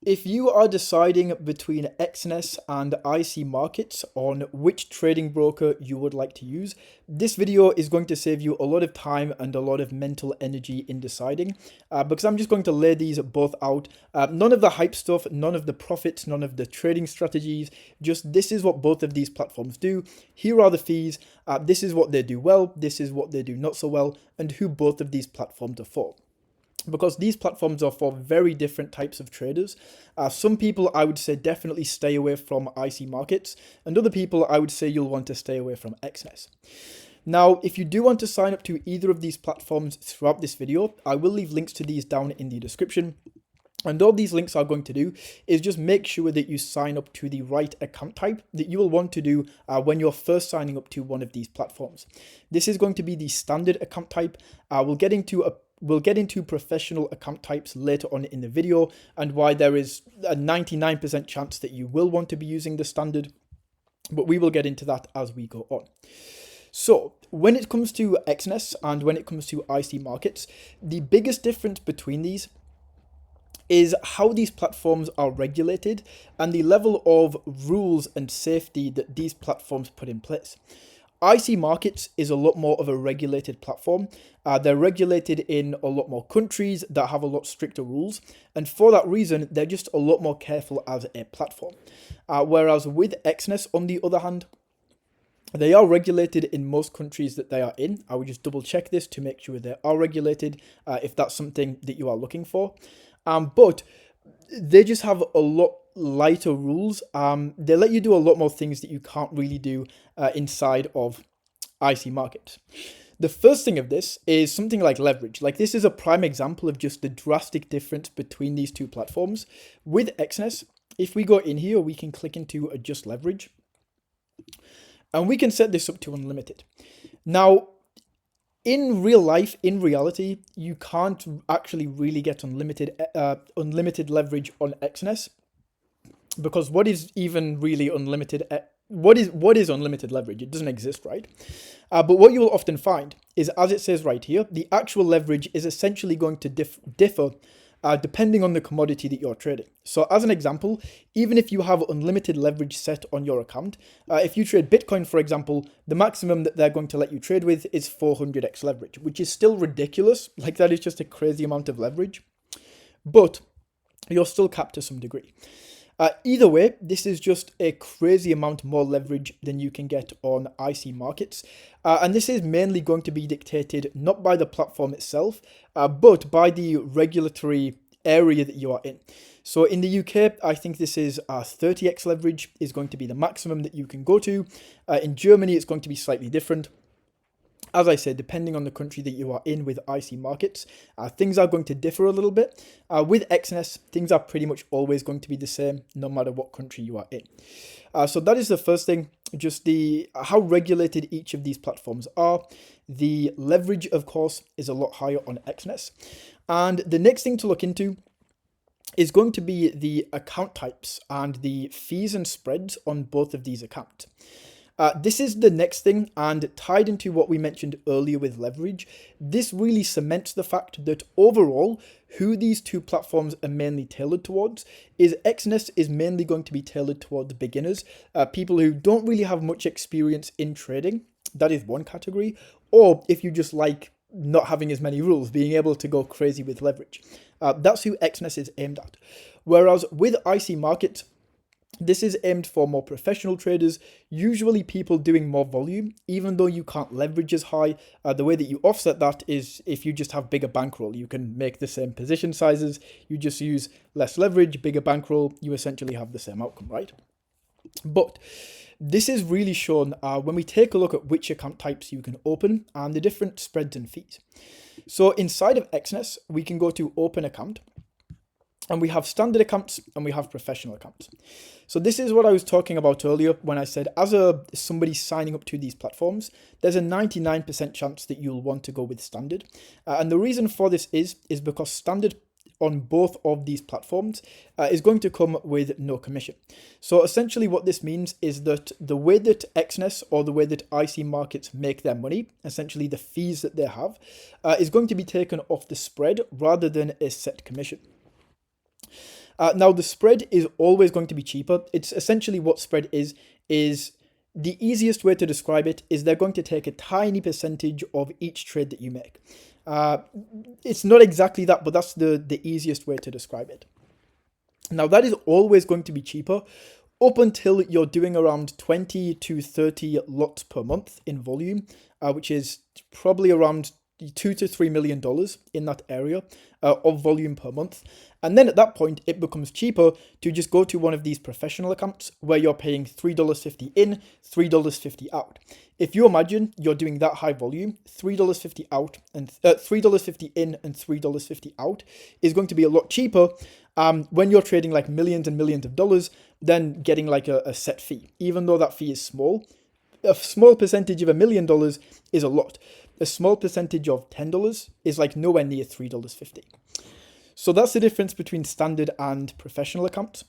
If you are deciding between Exness and IC Markets on which trading broker you would like to use, this video is going to save you a lot of time and a lot of mental energy in deciding, because I'm just going to lay these both out. None of the hype stuff, none of the profits, none of the trading strategies, just this is what both of these platforms do. Here are the fees, this is what they do well, this is what they do not so well, and who both of these platforms are for. Because these platforms are for very different types of traders. Some people I would say definitely stay away from IC Markets, and other people I would say you'll want to stay away from Exness. Now, if you do want to sign up to either of these platforms throughout this video, I will leave links to these down in the description. And all these links are going to do is just make sure that you sign up to the right account type that you will want to do when you're first signing up to one of these platforms. This is going to be the standard account type. We'll get into professional account types later on in the video and why there is a 99% chance that you will want to be using the standard, but we will get into that as we go on. So when it comes to Exness and when it comes to IC Markets, the biggest difference between these is how these platforms are regulated and the level of rules and safety that these platforms put in place. IC Markets is a lot more of a regulated platform. They're regulated in a lot more countries that have a lot stricter rules. And for that reason, they're just a lot more careful as a platform. Whereas with Exness, on the other hand, they are regulated in most countries that they are in. I would just double check this to make sure they are regulated if that's something that you are looking for. But they just have a lot lighter rules. They let you do a lot more things that you can't really do inside of IC Markets. The first thing of this is something like leverage. Like this is a prime example of just the drastic difference between these two platforms. With Exness, if we go in here, we can click into adjust leverage and we can set this up to unlimited. Now, in real life, in reality, you can't actually really get unlimited leverage on Exness, because what is even really unlimited? What is unlimited leverage? It doesn't exist, right? But what you will often find is, as it says right here, the actual leverage is essentially going to differ depending on the commodity that you're trading. So as an example, even if you have unlimited leverage set on your account, if you trade Bitcoin, for example, the maximum that they're going to let you trade with is 400x leverage, which is still ridiculous. Like that is just a crazy amount of leverage, but you're still capped to some degree. Either way, this is just a crazy amount more leverage than you can get on IC Markets. And this is mainly going to be dictated not by the platform itself, but by the regulatory area that you are in. So in the UK, I think this is 30x leverage is going to be the maximum that you can go to. In Germany, it's going to be slightly different. As I said, depending on the country that you are in with IC Markets, things are going to differ a little bit. With Exness, things are pretty much always going to be the same, no matter what country you are in. So that is the first thing, just how regulated each of these platforms are. The leverage, of course, is a lot higher on Exness. And the next thing to look into is going to be the account types and the fees and spreads on both of these accounts. This is the next thing, and tied into what we mentioned earlier with leverage, this really cements the fact that overall, who these two platforms are mainly tailored towards is Exness is mainly going to be tailored towards beginners, people who don't really have much experience in trading. That is one category. Or if you just like not having as many rules, being able to go crazy with leverage. That's who Exness is aimed at. Whereas with IC Markets, this is aimed for more professional traders, usually people doing more volume, even though you can't leverage as high. The way that you offset that is if you just have bigger bankroll, you can make the same position sizes, you just use less leverage, bigger bankroll, you essentially have the same outcome, right? But this is really shown when we take a look at which account types you can open and the different spreads and fees. So inside of Exness, we can go to open account. And we have standard accounts and we have professional accounts. So this is what I was talking about earlier when I said as somebody signing up to these platforms, there's a 99% chance that you'll want to go with standard. And the reason for this is because standard on both of these platforms is going to come with no commission. So essentially what this means is that the way that Exness or the way that IC Markets make their money, essentially the fees that they have, is going to be taken off the spread rather than a set commission. Now the spread is always going to be cheaper. It's essentially what spread is the easiest way to describe it is they're going to take a tiny percentage of each trade that you make. It's not exactly that, but that's the easiest way to describe it. Now that is always going to be cheaper up until you're doing around 20 to 30 lots per month in volume, which is probably around $2 to $3 million in that area of volume per month. And then at that point, it becomes cheaper to just go to one of these professional accounts where you're paying $3.50 in, $3.50 out. If you imagine you're doing that high volume, $3.50 out and $3.50 in and $3.50 out is going to be a lot cheaper when you're trading like millions and millions of dollars than getting like a set fee. Even though that fee is small, a small percentage of $1 million is a lot. A small percentage of $10 is like nowhere near $3.50. So that's the difference between standard and professional accounts.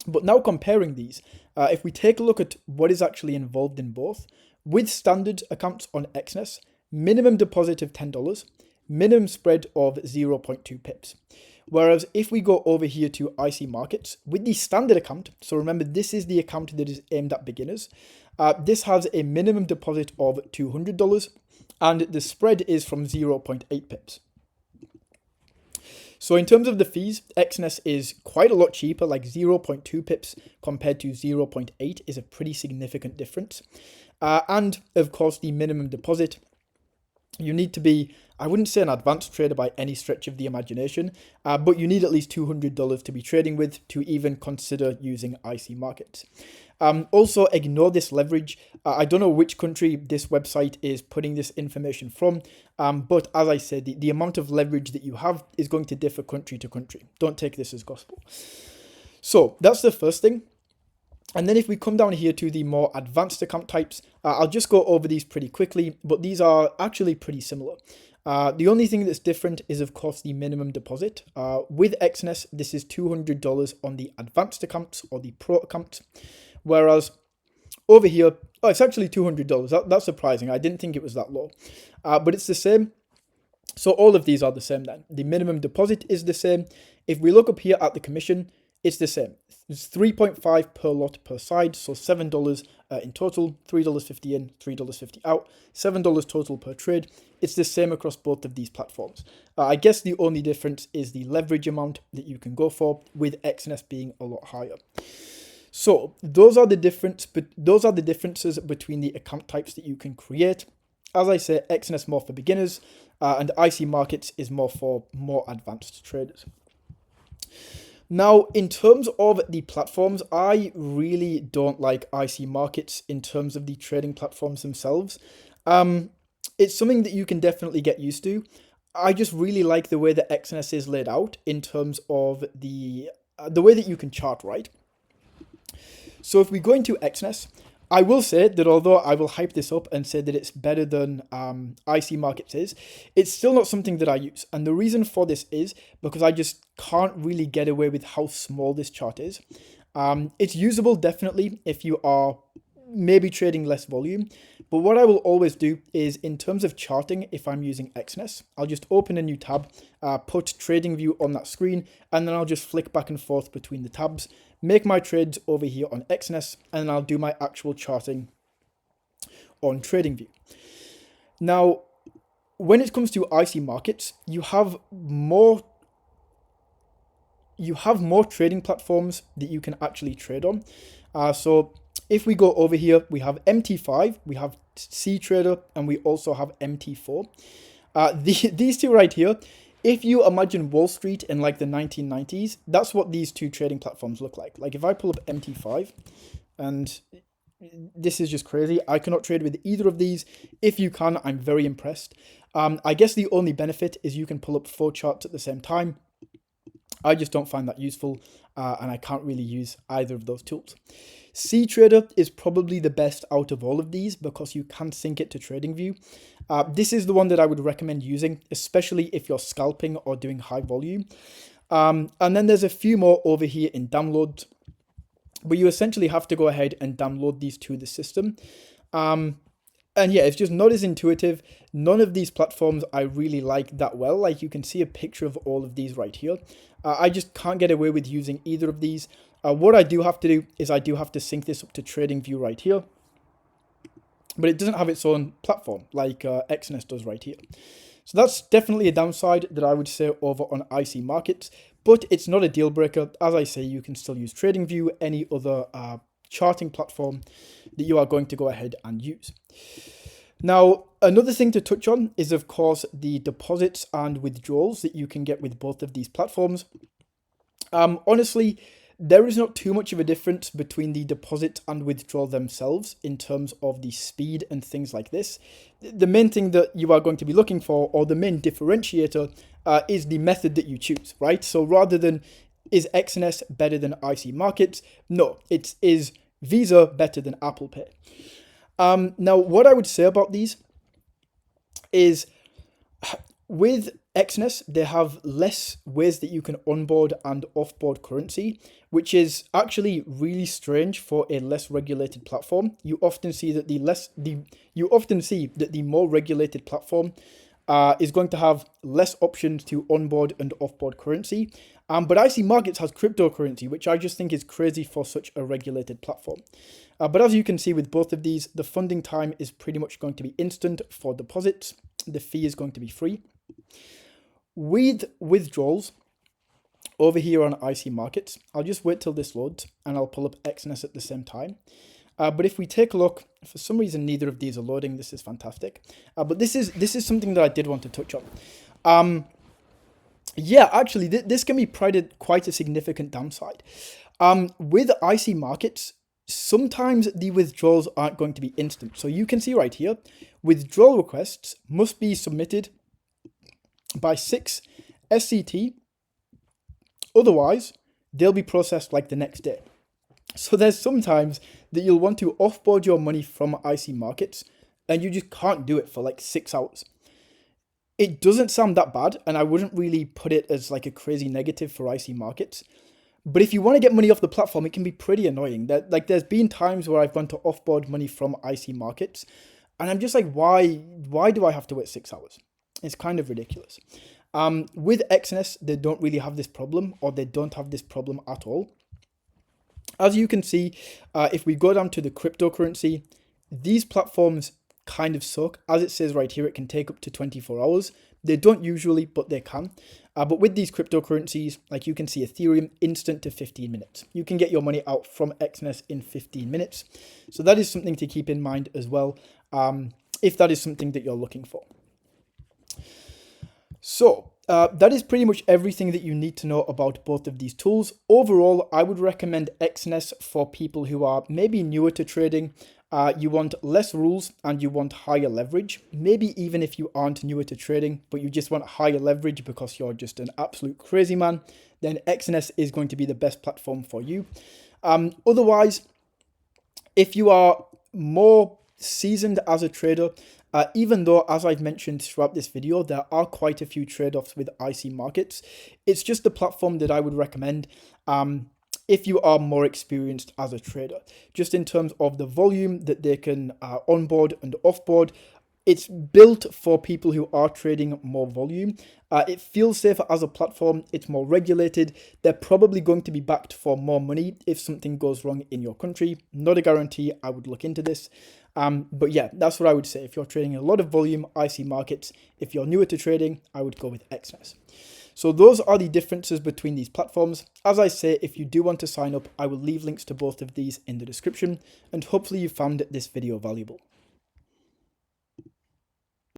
But now comparing these, if we take a look at what is actually involved in both, with standard accounts on Exness, minimum deposit of $10, minimum spread of 0.2 pips. Whereas if we go over here to IC Markets, with the standard account, so remember this is the account that is aimed at beginners, this has a minimum deposit of $200 and the spread is from 0.8 pips. So in terms of the fees, Exness is quite a lot cheaper, like 0.2 pips compared to 0.8 is a pretty significant difference. And of course, the minimum deposit, you need to be, I wouldn't say an advanced trader by any stretch of the imagination, but you need at least $200 to be trading with to even consider using IC Markets. Also, ignore this leverage. I don't know which country this website is putting this information from, but as I said, the amount of leverage that you have is going to differ country to country. Don't take this as gospel. So that's the first thing. And then if we come down here to the more advanced account types, I'll just go over these pretty quickly, but these are actually pretty similar. The only thing that's different is, of course, the minimum deposit. With Exness, this is $200 on the advanced accounts or the pro account, whereas over here, oh, it's actually $200. That's surprising. I didn't think it was that low, but it's the same. So all of these are the same then. The minimum deposit is the same. If we look up here at the commission, it's the same. It's 3.5 per lot per side, so $7 in total, $3.50 in, $3.50 out, $7 total per trade. It's the same across both of these platforms. I guess the only difference is the leverage amount that you can go for, with Exness being a lot higher. So those are the differences between the account types that you can create. As I say, Exness more for beginners, and IC Markets is more for more advanced traders. Now, in terms of the platforms, I really don't like IC Markets in terms of the trading platforms themselves. It's something that you can definitely get used to. I just really like the way that Exness is laid out in terms of the way that you can chart, right? So if we go into Exness, I will say that although I will hype this up and say that it's better than IC Markets is, it's still not something that I use. And the reason for this is because I just can't really get away with how small this chart is. It's usable definitely if you are maybe trading less volume. But what I will always do is, in terms of charting, if I'm using Exness, I'll just open a new tab, put TradingView on that screen, and then I'll just flick back and forth between the tabs, make my trades over here on Exness, and then I'll do my actual charting on TradingView. Now, when it comes to IC Markets, you have more trading platforms that you can actually trade on. So if we go over here, we have MT5, we have CTrader, and we also have MT4. These two right here, if you imagine Wall Street in like the 1990s, that's what these two trading platforms look like. Like if I pull up MT5, and this is just crazy. I cannot trade with either of these. If you can, I'm very impressed. I guess the only benefit is you can pull up 4 charts at the same time. I just don't find that useful, and I can't really use either of those tools. CTrader is probably the best out of all of these because you can sync it to TradingView. This is the one that I would recommend using, especially if you're scalping or doing high volume. And then there's a few more over here in downloads, but you essentially have to go ahead and download these to the system. And yeah, it's just not as intuitive. None of these platforms I really like that well. Like you can see a picture of all of these right here. I just can't get away with using either of these. What I do have to do is I do have to sync this up to TradingView right here. But it doesn't have its own platform like Exness does right here. So that's definitely a downside that I would say over on IC Markets, but it's not a deal breaker. As I say, you can still use TradingView, any other charting platform that you are going to go ahead and use. Now, another thing to touch on is, of course, the deposits and withdrawals that you can get with both of these platforms. Honestly, there is not too much of a difference between the deposit and withdrawal themselves in terms of the speed and things like this. The main thing that you are going to be looking for, or the main differentiator, is the method that you choose, right? So rather than is Exness better than IC Markets? No, it is Visa better than Apple Pay. Now, what I would say about these is with Exness, they have less ways that you can onboard and offboard currency, which is actually really strange for a less regulated platform. You often see that the more regulated platform is going to have less options to onboard and offboard currency. But IC Markets has cryptocurrency, which I just think is crazy for such a regulated platform. But as you can see with both of these, the funding time is pretty much going to be instant for deposits. The fee is going to be free. With withdrawals, over here on IC Markets, I'll just wait till this loads and I'll pull up Exness at the same time. But if we take a look, for some reason neither of these are loading. This is fantastic. But this is something that I did want to touch on. Yeah, actually, this can be quite a significant downside. With IC Markets, sometimes the withdrawals aren't going to be instant. So you can see right here, withdrawal requests must be submitted by 6 SCT, otherwise they'll be processed like the next day. So there's sometimes that you'll want to offboard your money from IC Markets and you just can't do it for like 6 hours. It doesn't sound that bad, and I wouldn't really put it as like a crazy negative for IC Markets. But if you want to get money off the platform, it can be pretty annoying. There's been times where I've gone to offboard money from IC Markets and I'm just like, why do I have to wait 6 hours? It's kind of ridiculous. With Exness, they don't really have this problem, or they don't have this problem at all. As you can see, if we go down to the cryptocurrency, these platforms kind of suck. As it says right here, it can take up to 24 hours. They don't usually, but they can. But with these cryptocurrencies, like you can see Ethereum, instant to 15 minutes. You can get your money out from Exness in 15 minutes. So that is something to keep in mind as well, if that is something that you're looking for. So that is pretty much everything that you need to know about both of these tools. Overall, I would recommend Exness for people who are maybe newer to trading. You want less rules and you want higher leverage. Maybe even if you aren't newer to trading, but you just want higher leverage because you're just an absolute crazy man, then Exness is going to be the best platform for you. Otherwise, if you are more seasoned as a trader, even though, as I've mentioned throughout this video, there are quite a few trade-offs with IC Markets, it's just the platform that I would recommend if you are more experienced as a trader. Just in terms of the volume that they can onboard and offboard, it's built for people who are trading more volume. It feels safer as a platform. It's more regulated. They're probably going to be backed for more money if something goes wrong in your country. Not a guarantee. I would look into this. But yeah, that's what I would say. If you're trading a lot of volume, IC Markets. If you're newer to trading, I would go with Exness. So those are the differences between these platforms. As I say, if you do want to sign up, I will leave links to both of these in the description, and hopefully you found this video valuable.